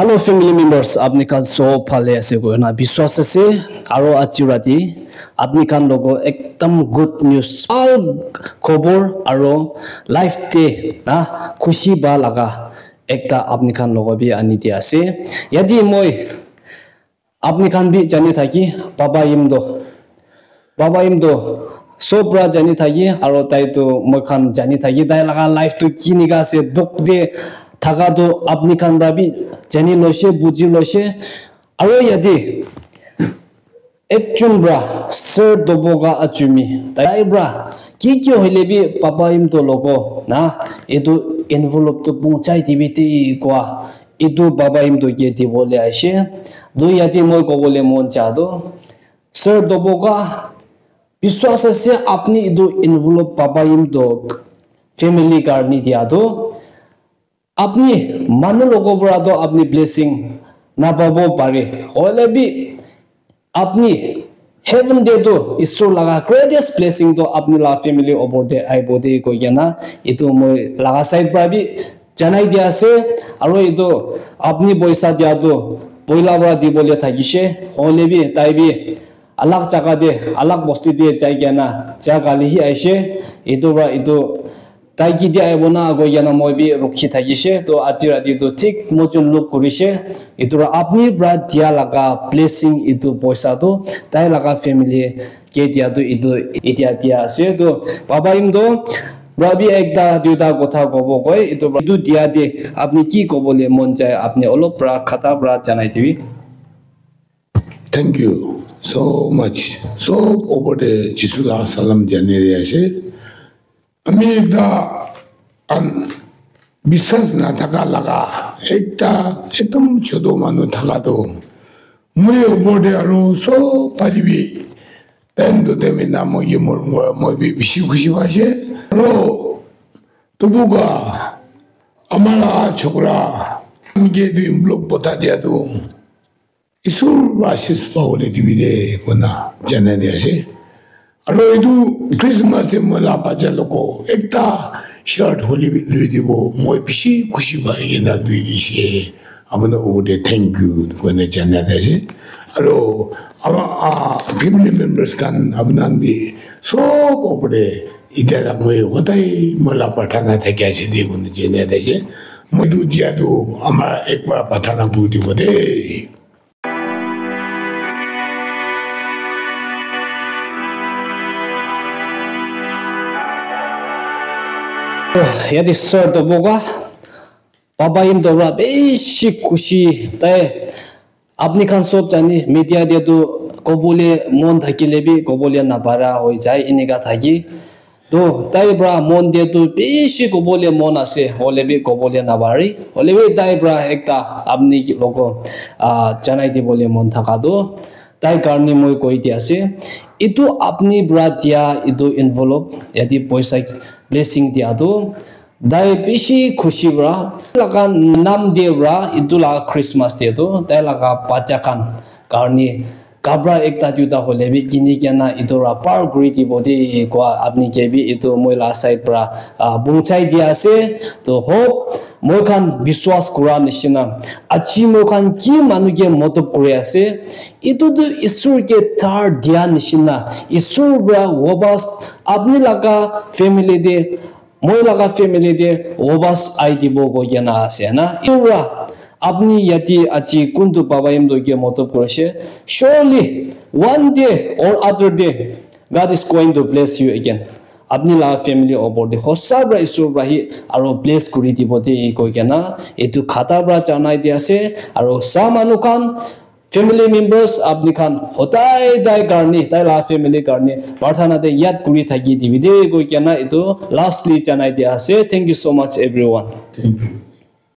Hello family members, apni kan so phale ase ko na biswas ase aro achirati apni kan logo ekdam good news all khobor aro life te na khushi ba laga ekta apni kan logo bi ani dia ase yadi moi apni kan bi jani thaki baba imdo sobra jani thaki aro tai to moi kan jani thaki dai laga life to kiniga se dok de থাকা তো আপনি খান ভাবি জানি লসে বুঝি লসে আৰু ইয়াদি একজন ব্রা সর দবগা আচুমি তাই ব্রা কি হইলে বি পাপা ইম তো লগো না এদু এনভেলপ তো পৌঁছাই দিবিতে কোয়া এদু বাবা ইম তো কে দি বলে আসে দু ইয়াদি মই কবলে মন চাদো সর দবগা বিশ্বাস আছে আপনি এদু এনভেলপ পাপা ইম তো ফ্যামিলি কার্ড নি দিয়া দো আপনি মানু লোগো বড়া তো আপনি ব্লেসিং না পাবো পারে হলে বি আপনি হেভেন দে তো ঈশ্বর লাগা গ্রেটেস্ট ব্লেসিং তো আপনি লা ফ্যামিলি ওপর দে আইবো দে কই না এতো মই লাগা সাইড পাবি জানাই দিয়া আছে আৰু এতো আপনি পয়সা দিয়া তো পয়লা বড়া দি বলে থাকিছে হলে বি তাই বি আলাক জায়গা দে আলাক বস্তি দিয়ে যাই না যা গালি হি আইছে এতো বড়া এতো তাই কি দিয়া এবনা আগো ইয়ানা মই বি রক্ষি থাকিছে তো আজি রাতি তো ঠিক মজন লোক করিছে এতুরা আপনি ব্রা দিয়া লাগা ব্লেসিং ইতু পয়সা তো তাই লাগা ফ্যামিলি কে দিয়া তো ইতু ইতিয়া দিয়া আছে তো বাবা ইম তো ব্রাবি একটা দুটা কথা কব কই ইতু দিয়া দে আপনি কি কবলে মন চায় আপনি অলপ ব্রা খাতা ব্রা জানাই দিবি থ্যাংক ইউ সো মাচ সো ওভার দে জিসুল্লাহ সালাম জানিয়ে আছে আমি একটা বিশ্বাস না থাকা লাগা একটা একদম ছোট মানুষ থাকা তো মই ওপরে আৰু সব পাৰিবি তেন তো তেমি না মই বেশি খুশি পাইছে আৰু তবুগা আমাৰ ছোকৰা আমাকে দুই লোক পতা দিয়া তো ঈশ্বৰ আশিস পাবলে দিবি দে কোনা জানাই দিয়ে আছে আৰু এইটো ক্ৰিসমাস দে মলা বাজা লোক একটা শার্ট হলি লৈ দিব মই বেশি খুশি পাই না দুই দিছে আমরা ওতে থ্যাংক ইউ কোনে জানাই আছে আৰু আমাৰ ফ্যামিলি মেম্বার্স কান আপনান বি সব ওপরে ইদারা মই ওটাই মলা পাঠানা থেকে আছে দিয়ে কোনে জানাই আছে মই দু দিয়া তো আমার একবার পাঠানা বুঝ দিব দে यादी सर तो बोगा पापा इम तो बड़ा बेशी खुशी ताई अपनी खान सोच जानी मीडिया दे तो कबूले मन थकीले भी कबूले ना पारा हो जाए इन्हें थकी तो ताई बड़ा मन दे तो बेशी कबूले मन आसे होले भी कबूले ना पारी होले भी ताई बड़ा एक ता अपनी लोगों चनाई दी बोले मन थका दो ताई करने मोई कोई दिया से इतो अपनी बड़ा दिया इतो इन्वॉल्व यदि पैसा blessing dia tu dai bishi khushi bra laga nam de bra itu la Christmas dia tu dai laga pajakan karni kabra ekta juta hole bi kini kana itu ra par greedy body ko apni ke bi itu moila side bra bunchai dia ase to hope moi khan biswas kura nishina achi moi khan ki manu ke motob kore ase itu tu isur ke tar dia nishina isur bra wobas apni laga family de moi laga family de wobas ai dibo go yana ase na ira apni yati achi kuntu baba im do ke motob korese surely one day or other day God is going to bless you again apni la family over the hosabra isur rahi aro bless kuri dibote koi kana etu khata bra janai dia ase aro sa manu khan family members apni khan hotai dai karni tai la family karni parthana de yat kuri thaki dibide koi kana etu lastly janai dia ase thank you so much everyone thank you